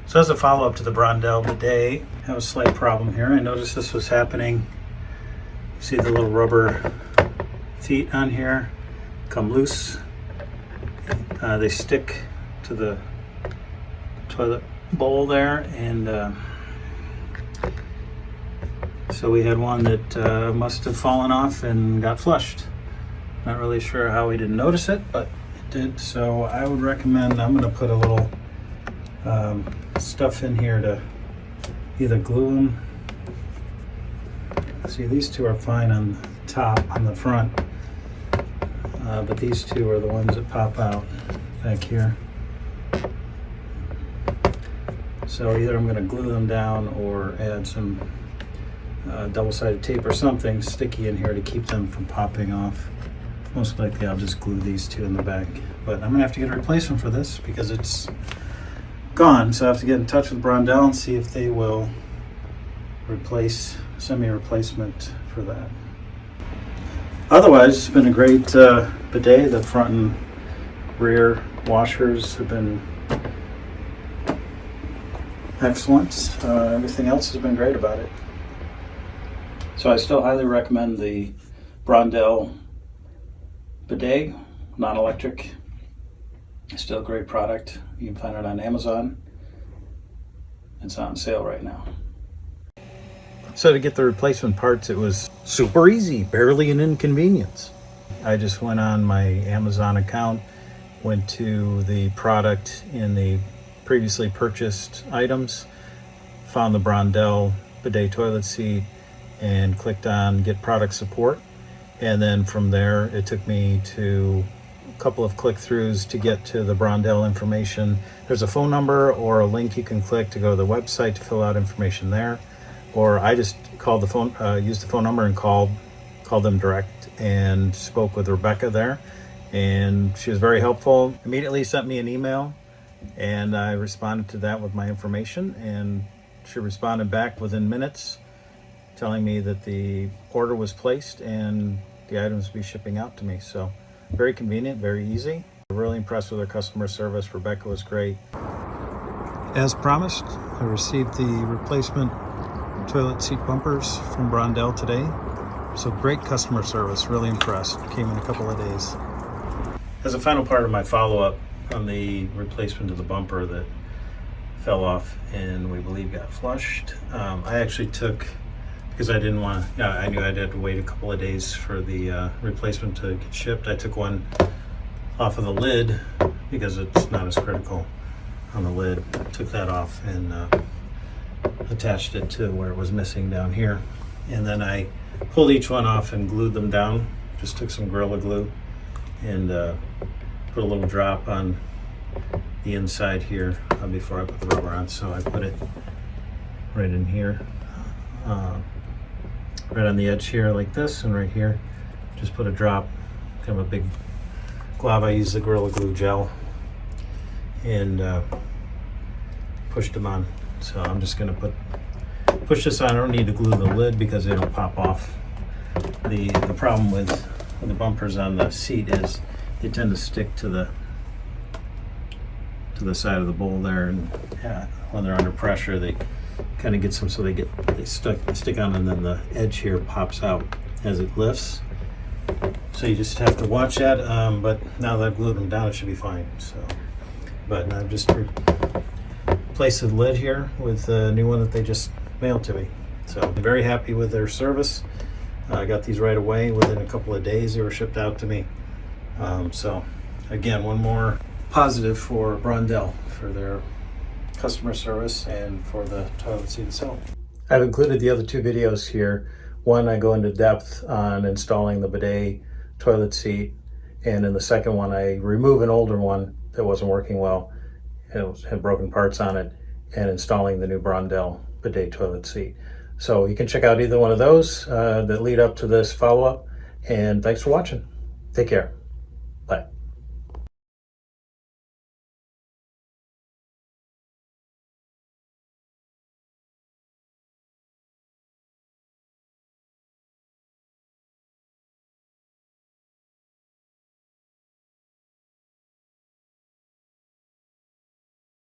So as a follow-up to the Brondell Bidet, I have a slight problem here. I noticed this was happening. You see the little rubber feet on here come loose. They stick to the toilet bowl there, and so we had one that must have fallen off and got flushed. Not really sure how we didn't notice it, but it did. So I would recommend, I'm going to put a little stuff in here to either glue them. See, these two are fine on the top, on the front, but these two are the ones that pop out back here. So either I'm going to glue them down or add some double-sided tape or something sticky in here to keep them from popping off. Most likely I'll just glue these two in the back, but I'm going to have to get a replacement for this because it's gone. So I have to get in touch with Brondell and see if they will send me a replacement for that. Otherwise, it's been a great bidet. The front and rear washers have been excellent. Everything else has been great about it. So I still highly recommend the Brondell Bidet, non-electric. Still a great product. You can find it on Amazon. It's on sale right now. So to get the replacement parts, it was super easy, barely an inconvenience. I just went on my Amazon account, went to the product in the previously purchased items, found the Brondell Bidet toilet seat, and clicked on Get Product Support. And then from there, it took me to a couple of click-throughs to get to the Brondell information. There's a phone number or a link you can click to go to the website to fill out information there. Or I just called the phone, used the phone number and called them direct and spoke with Rebecca there. And she was very helpful. Immediately sent me an email, and I responded to that with my information. And she responded back within minutes, telling me that the order was placed and the items would be shipping out to me. So very convenient, very easy. Really impressed with her customer service. Rebecca was great. As promised, I received the replacement toilet seat bumpers from Brondell today. So great customer service, really impressed. Came in a couple of days. As a final part of my follow-up on the replacement of the bumper that fell off and we believe got flushed, I actually took, because I didn't want to, I knew I'd have to wait a couple of days for the replacement to get shipped. I took one off of the lid because it's not as critical on the lid. Took that off and attached it to where it was missing down here. And then I pulled each one off and glued them down. Just took some Gorilla Glue and put a little drop on the inside here before I put the rubber on. So I put it right in here. Right on the edge here like this, and right here just put a drop, kind of a big glob. I used the Gorilla Glue gel and pushed them on. So I'm just going to push this on. I don't need to glue the lid because they don't pop off. The problem with the bumpers on the seat is they tend to stick to the side of the bowl there, and when they're under pressure they kind of get some, so they stick on, and then the edge here pops out as it lifts. So you just have to watch that, but now that I've glued them down, it should be fine. So, but I've just replaced the lid here with a new one that they just mailed to me. So I'm very happy with their service. I got these right away. Within a couple of days they were shipped out to me. So again, one more positive for Brondell for their customer service and for the toilet seat itself. I've included the other two videos here. One, I go into depth on installing the bidet toilet seat, and in the second one I remove an older one that wasn't working well. It had broken parts on it, and installing the new Brondell Bidet toilet seat. So you can check out either one of those that lead up to this follow-up, and thanks for watching. Take care.